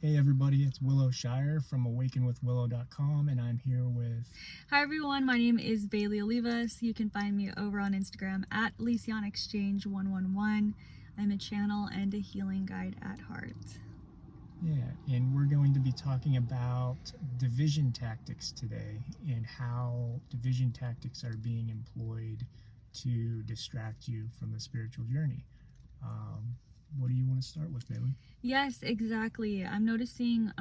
Hey everybody, it's Willow Shire from awakenwithwillow.com, and I'm here with... Hi everyone, my name is Bailey Olivas. You can find me over on Instagram at LesionExchange111. I'm a channel and a healing guide at heart. Yeah, and we're going to be talking about division tactics today and how division tactics are being employed to distract you from the spiritual journey. What do you want to start with, Bailey? Yes, exactly. I'm noticing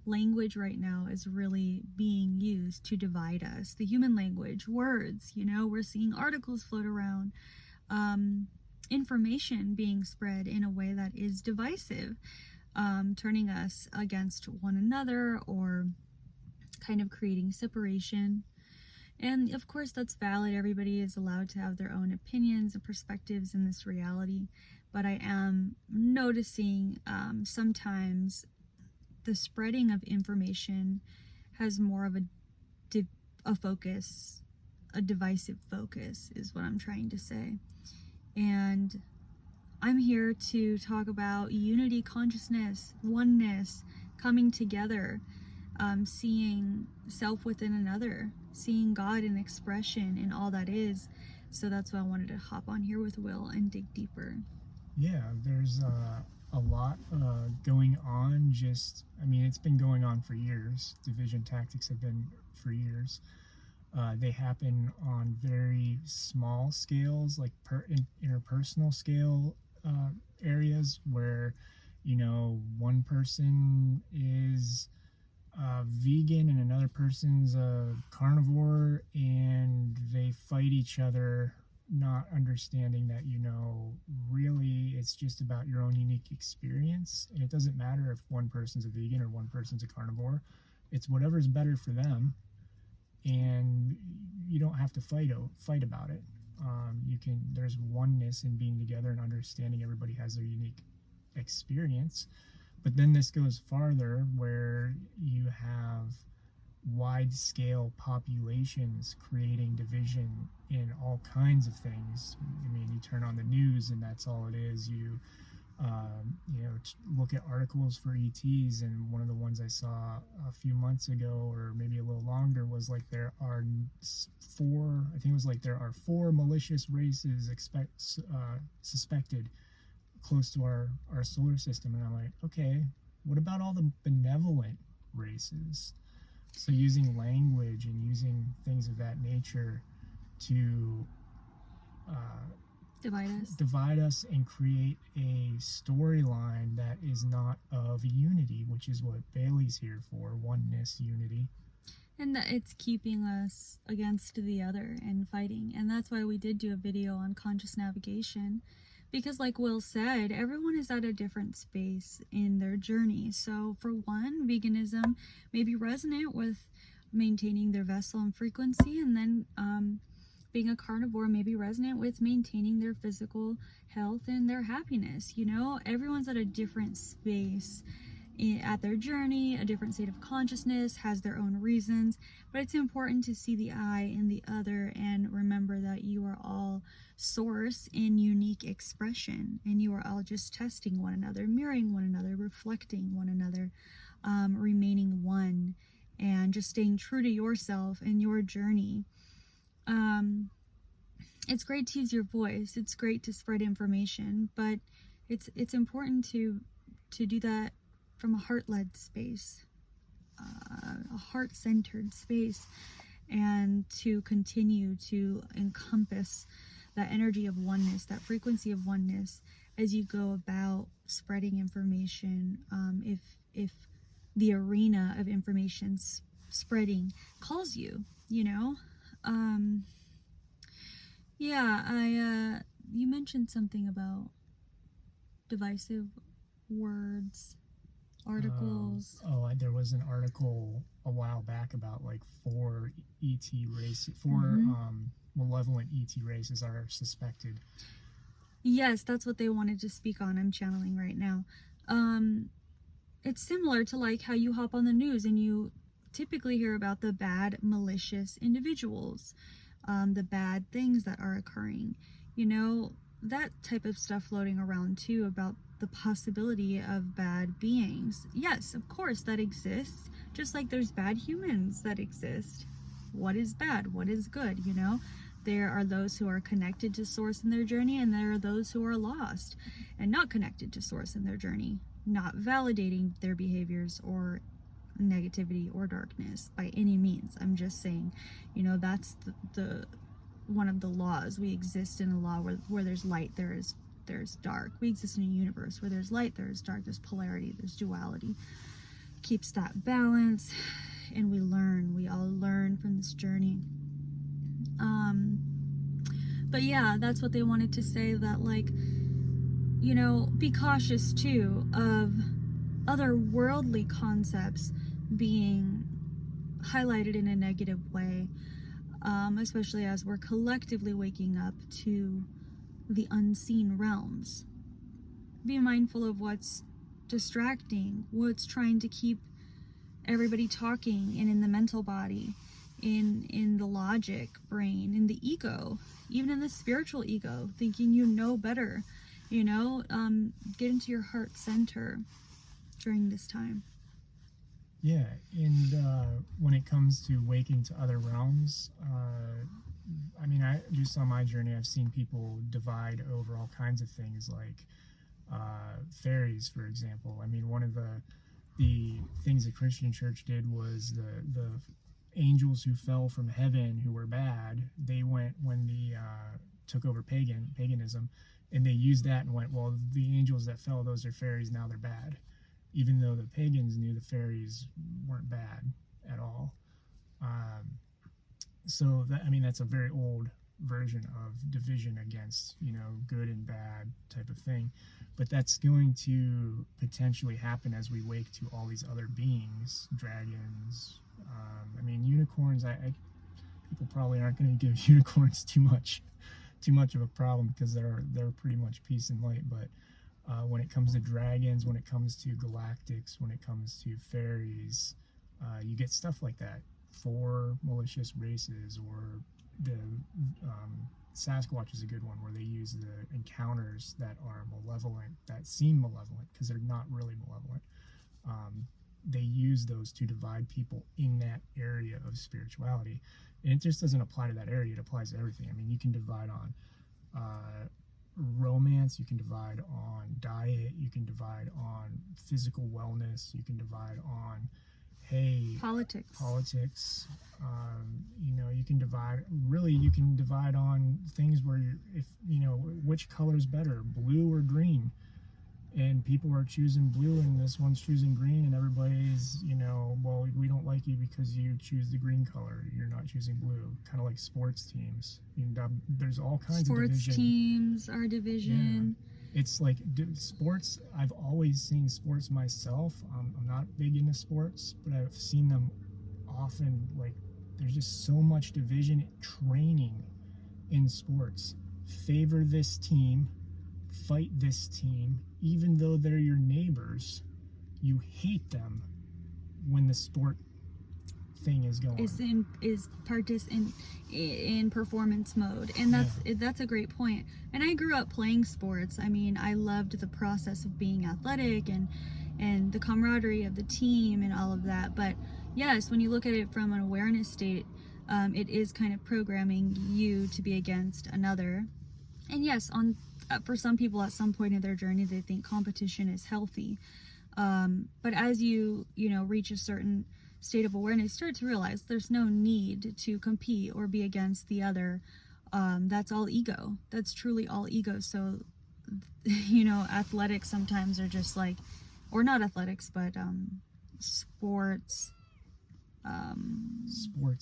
language right now is really being used to divide us. The human language, words, we're seeing articles float around, information being spread in a way that is divisive, turning us against one another or kind of creating separation. And of course, that's valid. Everybody is allowed to have their own opinions and perspectives in this reality. But I am noticing sometimes the spreading of information has more of a focus, a divisive focus is what I'm trying to say. And I'm here to talk about unity consciousness, oneness, coming together, seeing self within another, seeing God in expression in all that is. So that's why I wanted to hop on here with Will and dig deeper. Yeah, there's a lot going on. It's been going on for years. Division tactics have been for years. They happen on very small scales, like interpersonal scale areas where, one person is vegan and another person's a carnivore, and they fight each other, not understanding that, really it's just about your own unique experience. And it doesn't matter if one person's a vegan or one person's a carnivore. It's whatever's better for them, and you don't have to fight about it. There's oneness in being together and understanding everybody has their unique experience. But then this goes farther, where you have wide scale populations creating division in all kinds of things. You turn on the news and that's all it is. You look at articles for ETs, and one of the ones I saw a few months ago, or maybe a little longer, was like there are four malicious races suspected close to our solar system. And I'm like, okay, what about all the benevolent races? So using language and using things of that nature to divide us and create a storyline that is not of unity, which is what Bailey's here for: oneness, unity. And that it's keeping us against the other and fighting. And that's why we did do a video on conscious navigation, because like Will said, everyone is at a different space in their journey. So for one, veganism may be resonant with maintaining their vessel and frequency, and then being a carnivore may be resonant with maintaining their physical health and their happiness. Everyone's at a different space at their journey, a different state of consciousness, has their own reasons, but it's important to see the I in the other and remember that you are all source in unique expression, and you are all just testing one another, mirroring one another, reflecting one another, remaining one, and just staying true to yourself and your journey. It's great to use your voice, it's great to spread information, but it's important to do that from a heart-led space, a heart-centered space, and to continue to encompass that energy of oneness, that frequency of oneness, as you go about spreading information. If the arena of information spreading calls you, you mentioned something about divisive words, articles. There was an article a while back about like four malevolent ET races are suspected. Yes, that's what they wanted to speak on. I'm channeling right now. It's similar to like how you hop on the news and you typically hear about the bad, malicious individuals, the bad things that are occurring. That type of stuff floating around too, about the possibility of bad beings. Yes, of course, that exists, just like there's bad humans that exist. What is bad? What is good? You know, there are those who are connected to Source in their journey, and there are those who are lost and not connected to Source in their journey, not validating their behaviors or negativity or darkness by any means. I'm just saying, you know, that's the one of the laws. We exist in a law where there's light, there's dark. We exist in a universe where there's light, there's dark, there's polarity, there's duality. Keeps that balance, and we all learn from this journey. But yeah, that's what they wanted to say, that, like, you know, be cautious too of other worldly concepts being highlighted in a negative way, especially as we're collectively waking up to the unseen realms. Be mindful of what's distracting, what's trying to keep everybody talking, and in the mental body, in the logic brain, in the ego, even in the spiritual ego, thinking you know better. You know, get into your heart center during this time. Yeah, and when it comes to waking to other realms, I mean, just on my journey, I've seen people divide over all kinds of things, like fairies, for example. I mean, one of the things the Christian church did was the angels who fell from heaven who were bad, they went when the took over paganism, and they used that and went, well, the angels that fell, those are fairies, now they're bad, even though the pagans knew the fairies weren't bad at all. So that, I mean, that's a very old version of division against, you know, good and bad type of thing. But that's going to potentially happen as we wake to all these other beings, dragons. I mean, unicorns. People probably aren't going to give unicorns too much of a problem, because they're pretty much peace and light. But when it comes to dragons, when it comes to galactics, when it comes to fairies, you get stuff like that. 4 malicious races, or the Sasquatch is a good one, where they use the encounters that are malevolent, that seem malevolent, because they're not really malevolent. They use those to divide people in that area of spirituality. And it just doesn't apply to that area, it applies to everything. I mean, you can divide on romance, you can divide on diet, you can divide on physical wellness, you can divide on politics. You know, you can divide on things where if you know which color's better, blue or green, and people are choosing blue and this one's choosing green, and everybody's, you know, well, we don't like you because you choose the green color, you're not choosing blue. Kind of like sports teams, there's all kinds of division. Sports teams are division. Yeah. It's like sports, I've always seen sports myself. I'm not big into sports, but I've seen them often. Like, there's just so much division. Training in sports: favor this team, fight this team, even though they're your neighbors. You hate them when the sport thing is going. In performance mode, and that's a great point. And I grew up playing sports. I mean, I loved the process of being athletic and the camaraderie of the team and all of that. But yes, when you look at it from an awareness state, it is kind of programming you to be against another. And yes, for some people at some point in their journey, they think competition is healthy. But as you reach a certain state of awareness, start to realize there's no need to compete or be against the other. That's all ego. That's truly all ego. So, athletics sometimes are just like, or not athletics, but sports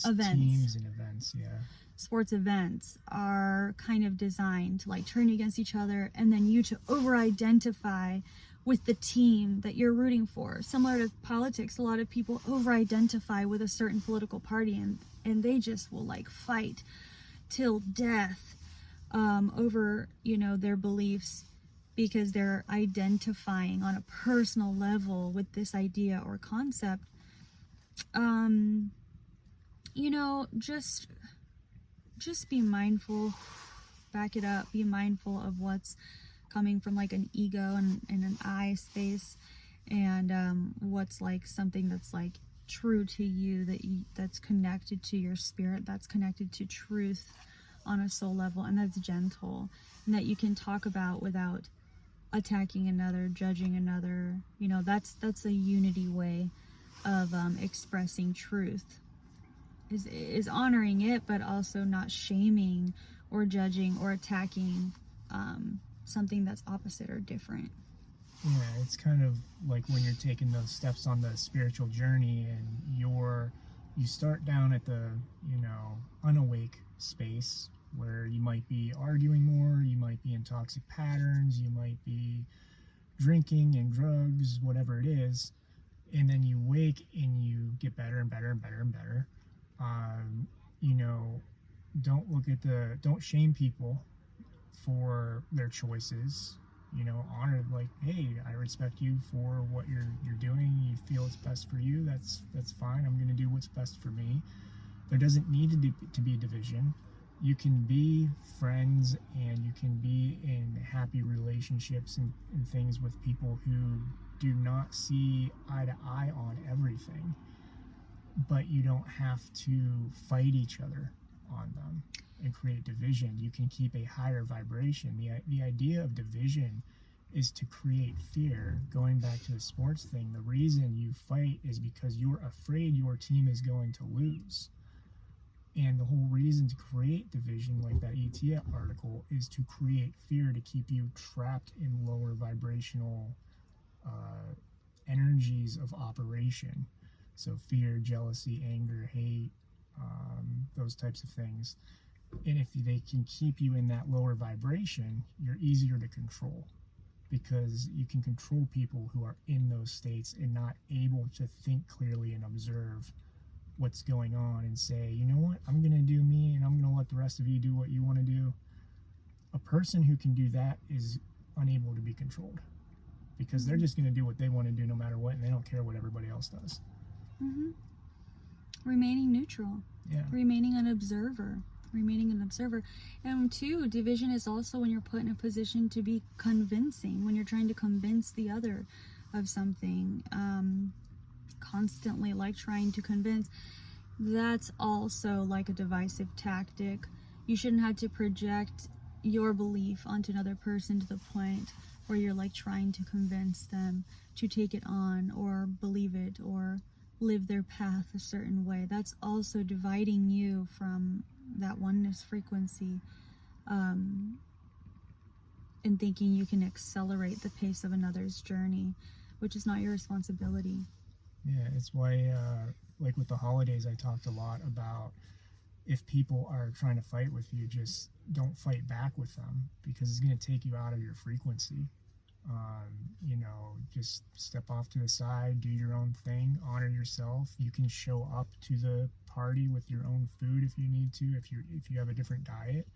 events. Teams and events, yeah. Sports events are kind of designed to like turn against each other, and then you to over-identify with the team that you're rooting for. Similar to politics, a lot of people over-identify with a certain political party, and they just will like fight till death over their beliefs, because they're identifying on a personal level with this idea or concept. Just be mindful, back it up, be mindful of what's coming from like an ego and an I space, and what's like something that's like true to you, that's connected to your spirit, that's connected to truth on a soul level, and that's gentle, and that you can talk about without attacking another, judging another. You know, that's a unity way of expressing truth, is honoring it, but also not shaming or judging or attacking something that's opposite or different. Yeah, it's kind of like when you're taking those steps on the spiritual journey, and you start down at the, unawake space where you might be arguing more, you might be in toxic patterns, you might be drinking and drugs, whatever it is, and then you wake and you get better and better and better and better. You know, don't shame people for their choices. Honor, like, hey, I respect you for what you're doing. You feel it's best for you. That's fine. I'm going to do what's best for me. There doesn't need to be a division. You can be friends, and you can be in happy relationships and things with people who do not see eye to eye on everything. But you don't have to fight each other on them and create division. You can keep a higher vibration. The idea of division is to create fear. Going back to the sports thing, the reason you fight is because you're afraid your team is going to lose. And the whole reason to create division, like that ET article, is to create fear, to keep you trapped in lower vibrational energies of operation. So fear, jealousy, anger, hate, those types of things. And if they can keep you in that lower vibration, you're easier to control, because you can control people who are in those states and not able to think clearly and observe what's going on and say, you know what, I'm going to do me, and I'm going to let the rest of you do what you want to do. A person who can do that is unable to be controlled, because they're just going to do what they want to do no matter what, and they don't care what everybody else does. Mm-hmm. Remaining neutral. Yeah. Remaining an observer. And two, division is also when you're put in a position to be convincing, when you're trying to convince the other of something, constantly like trying to convince. That's also like a divisive tactic. You shouldn't have to project your belief onto another person to the point where you're like trying to convince them to take it on or believe it or live their path a certain way. That's also dividing you from that oneness frequency, and thinking you can accelerate the pace of another's journey, which is not your responsibility. Yeah, it's why, like with the holidays, I talked a lot about, if people are trying to fight with you, just don't fight back with them, because it's going to take you out of your frequency. Just step off to the side, do your own thing, honor yourself. You can show up to the party with your own food if you need to, if you have a different diet,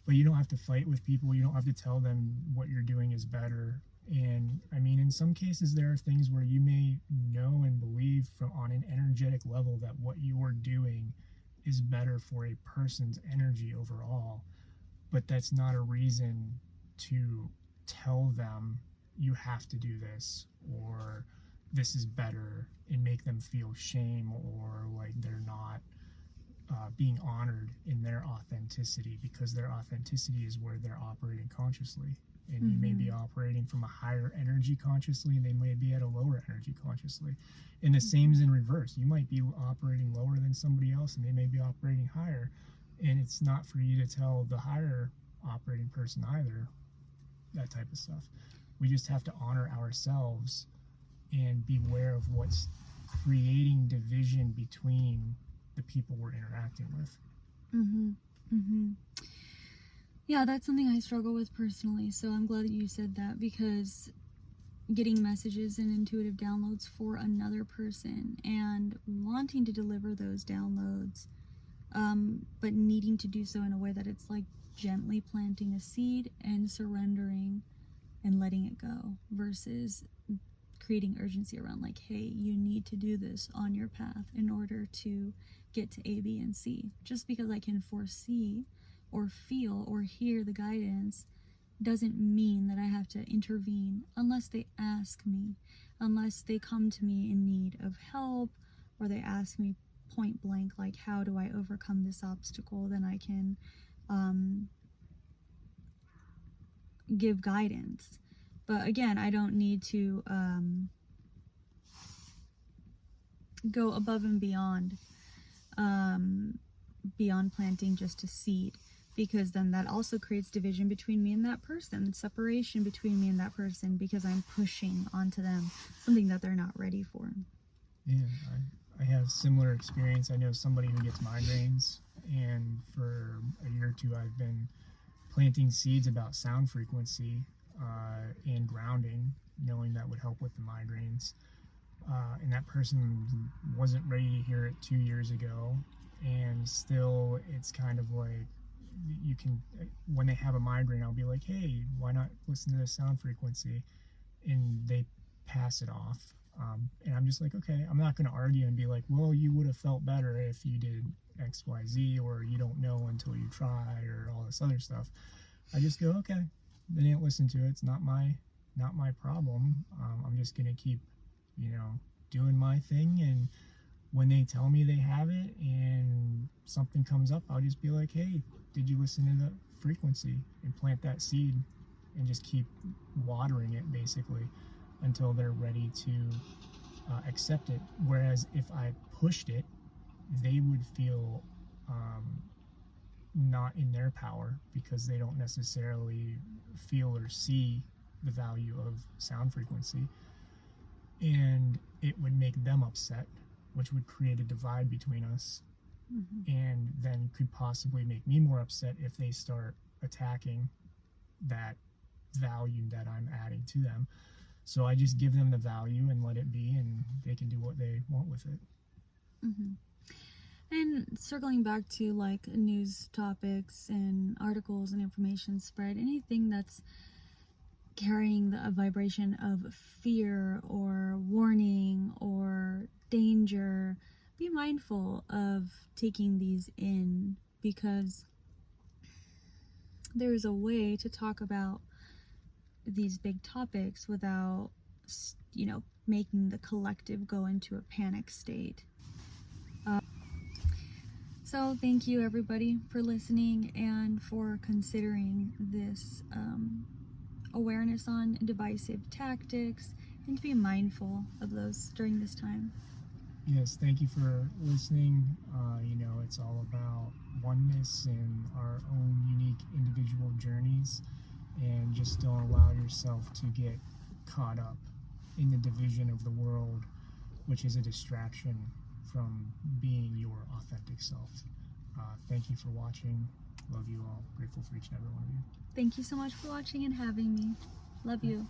but you don't have to fight with people. You don't have to tell them what you're doing is better. And I mean, in some cases, there are things where you may know and believe on an energetic level that what you're doing is better for a person's energy overall, but that's not a reason to tell them you have to do this, or this is better, and make them feel shame, or like they're not being honored in their authenticity, because their authenticity is where they're operating consciously. And you may be operating from a higher energy consciously, and they may be at a lower energy consciously. And the same is in reverse. You might be operating lower than somebody else, and they may be operating higher. And it's not for you to tell the higher operating person either, that type of stuff. We just have to honor ourselves and beware of what's creating division between the people we're interacting with. Yeah, that's something I struggle with personally, so I'm glad that you said that, because getting messages and intuitive downloads for another person and wanting to deliver those downloads, but needing to do so in a way that it's like gently planting a seed and surrendering and letting it go, versus creating urgency around like, hey, you need to do this on your path in order to get to A, B, and C. Just because I can foresee or feel or hear the guidance doesn't mean that I have to intervene unless they ask me, unless they come to me in need of help, or they ask me point blank, like, how do I overcome this obstacle? Then I can give guidance. But again, I don't need to go above and beyond planting just a seed, because then that also creates division between me and that person, separation between me and that person, because I'm pushing onto them something that they're not ready for. Yeah, I have similar experience. I know somebody who gets migraines, and for a year or two I've been planting seeds about sound frequency and grounding, knowing that would help with the migraines. And that person wasn't ready to hear it 2 years ago, and still it's kind of like, you can, when they have a migraine, I'll be like, hey, why not listen to this sound frequency? And they pass it off. And I'm just like, okay, I'm not going to argue and be like, well, you would have felt better if you did X, Y, Z, or you don't know until you try, or all this other stuff. I just go, okay, they didn't listen to it. It's not my problem. I'm just going to keep, doing my thing. And when they tell me they have it and something comes up, I'll just be like, hey, did you listen to the frequency? And plant that seed and just keep watering it basically until they're ready to accept it. Whereas if I pushed it, they would feel not in their power, because they don't necessarily feel or see the value of sound frequency. And it would make them upset, which would create a divide between us, and then could possibly make me more upset if they start attacking that value that I'm adding to them. So I just give them the value and let it be, and they can do what they want with it. And circling back to like news topics and articles and information spread, anything that's carrying a vibration of fear or warning or danger, be mindful of taking these in, because there's a way to talk about these big topics without, making the collective go into a panic state. So thank you everybody for listening and for considering this awareness on divisive tactics, and to be mindful of those during this time. Yes, thank you for listening. It's all about oneness and our own unique individual journeys, and just don't allow yourself to get caught up in the division of the world, which is a distraction from being your authentic self. Thank you for watching. Love you all. Grateful for each and every one of you. Thank you so much for watching and having me. Love you.